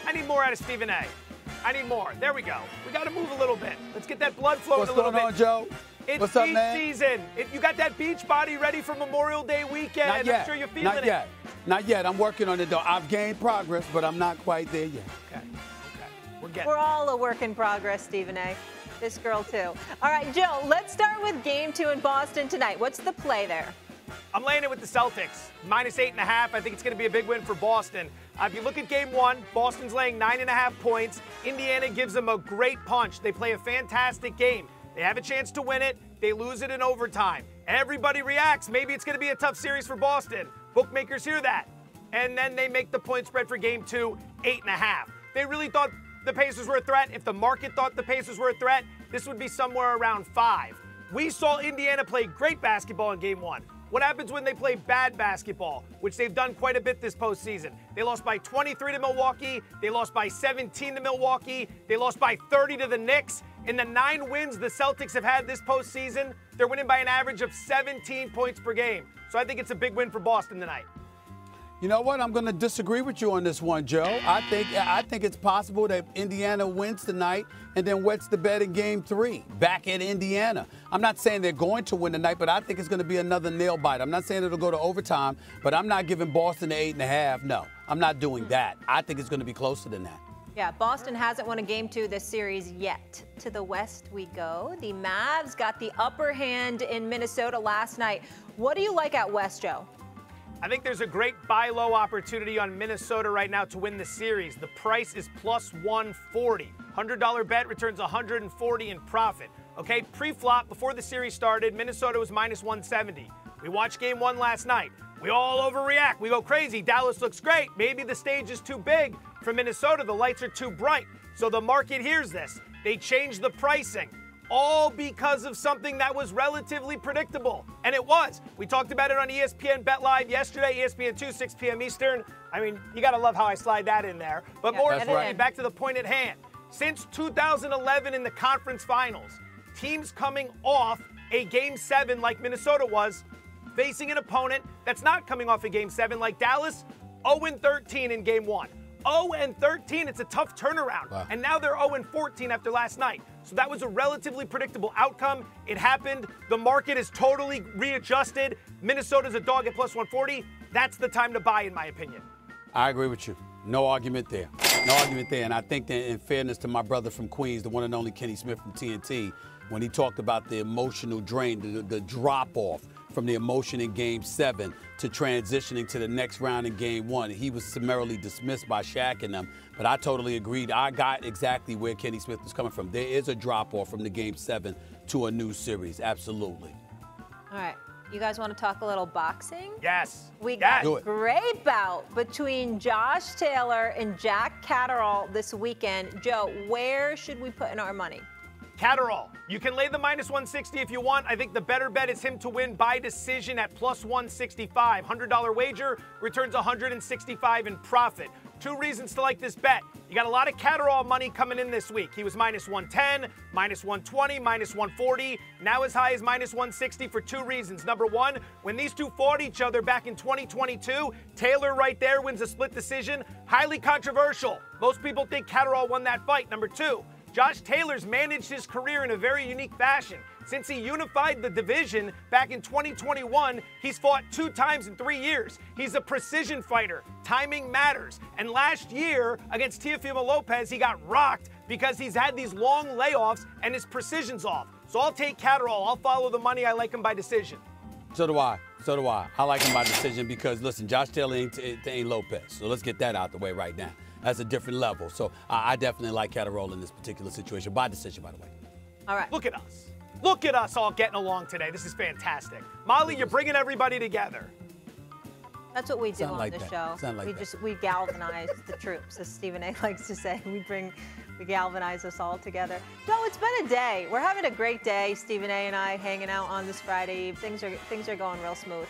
I need more out of Stephen A. I need more. There we go. We got to move a little bit. Let's get that blood flowing a little bit. What's going on, Joe? It's What's up, beach man? season. You got that beach body ready for Memorial Day weekend. Not yet. I'm sure you're feeling Not it. yet. Not yet. I'm working on it, though. I've gained progress, but I'm not quite there yet. Okay. We're all a work in progress, Stephen A. This girl, too. All right, Joe, let's start with Game 2 in Boston tonight. What's the play there? I'm laying it with the Celtics. -8.5. I think it's going to be a big win for Boston. If you look at Game 1, Boston's laying 9.5 points. Indiana gives them a great punch. They play a fantastic game. They have a chance to win it. They lose it in overtime. Everybody reacts. Maybe it's going to be a tough series for Boston. Bookmakers hear that. And then they make the point spread for Game 2, 8.5. They really thought the Pacers were a threat. If the market thought the Pacers were a threat, this would be somewhere around 5. We saw Indiana play great basketball in Game 1. What happens when they play bad basketball, which they've done quite a bit this postseason? They lost by 23 to Milwaukee. They lost by 17 to Milwaukee. They lost by 30 to the Knicks. In the 9 wins the Celtics have had this postseason, they're winning by an average of 17 points per game. So I think it's a big win for Boston tonight. You know what? I'm going to disagree with you on this one, Joe. I think it's possible that Indiana wins tonight and then wets the bed in Game 3 back at Indiana. I'm not saying they're going to win tonight, but I think it's going to be another nail biter. I'm not saying it'll go to overtime, but I'm not giving Boston the 8.5. No, I'm not doing that. I think it's going to be closer than that. Yeah, Boston hasn't won a Game 2 this series yet. To the West we go. The Mavs got the upper hand in Minnesota last night. What do you like out West, Joe? I think there's a great buy low opportunity on Minnesota right now to win the series. The price is plus 140. $100 bet returns 140 in profit. Okay, pre-flop, before the series started, Minnesota was minus 170. We watched Game 1 last night. We all overreact. We go crazy. Dallas looks great. Maybe the stage is too big for Minnesota. The lights are too bright. So the market hears this. They changed the pricing. All because of something that was relatively predictable. And it was. We talked about it on ESPN Bet Live yesterday, ESPN 2, 6 p.m. Eastern. I mean, you got to love how I slide that in there. But more importantly, back to the point at hand. Since 2011 in the conference finals, teams coming off a Game 7 like Minnesota was, facing an opponent that's not coming off a Game 7 like Dallas, 0-13 in Game 1. 0-13, it's a tough turnaround. Wow. And now they're 0-14 after last night. So that was a relatively predictable outcome. It happened. The market is totally readjusted. Minnesota's a dog at plus 140. That's the time to buy, in my opinion. I agree with you. No argument there. No argument there. And I think that in fairness to my brother from Queens, the one and only Kenny Smith from TNT, when he talked about the emotional drain, the drop-off from the emotion in Game 7 to transitioning to the next round in Game 1. He was summarily dismissed by Shaq and them, but I totally agreed. I got exactly where Kenny Smith was coming from. There is a drop-off from the Game 7 to a new series, absolutely. All right. You guys want to talk a little boxing? Yes. We got a great bout between Josh Taylor and Jack Catterall this weekend. Joe, where should we put in our money? Catterall. You can lay the minus 160 if you want. I think the better bet is him to win by decision at plus 165. $100 wager returns 165 in profit. 2 reasons to like this bet. You got a lot of Catterall money coming in this week. He was minus 110, minus 120, minus 140, now as high as minus 160 for 2 reasons. Number 1, when these two fought each other back in 2022, Taylor right there wins a split decision. Highly controversial. Most people think Catterall won that fight. Number 2, Josh Taylor's managed his career in a very unique fashion. Since he unified the division back in 2021, he's fought 2 times in 3 years. He's a precision fighter. Timing matters. And last year, against Teofimo Lopez, he got rocked because he's had these long layoffs and his precision's off. So I'll take Catterall. I'll follow the money. I like him by decision. So do I. So do I. I like him by decision because, listen, Josh Taylor ain't Lopez. So let's get that out the way right now. That's a different level. So I definitely like Catterall in this particular situation. By decision, by the way. All right. Look at us. Look at us all getting along today. This is fantastic. Molly, you're bringing everybody together. That's what we do on the show. We galvanize the troops, as Stephen A. likes to say. We galvanize us all together. No, it's been a day. We're having a great day, Stephen A. and I hanging out on this Friday Eve. Things are going real smooth.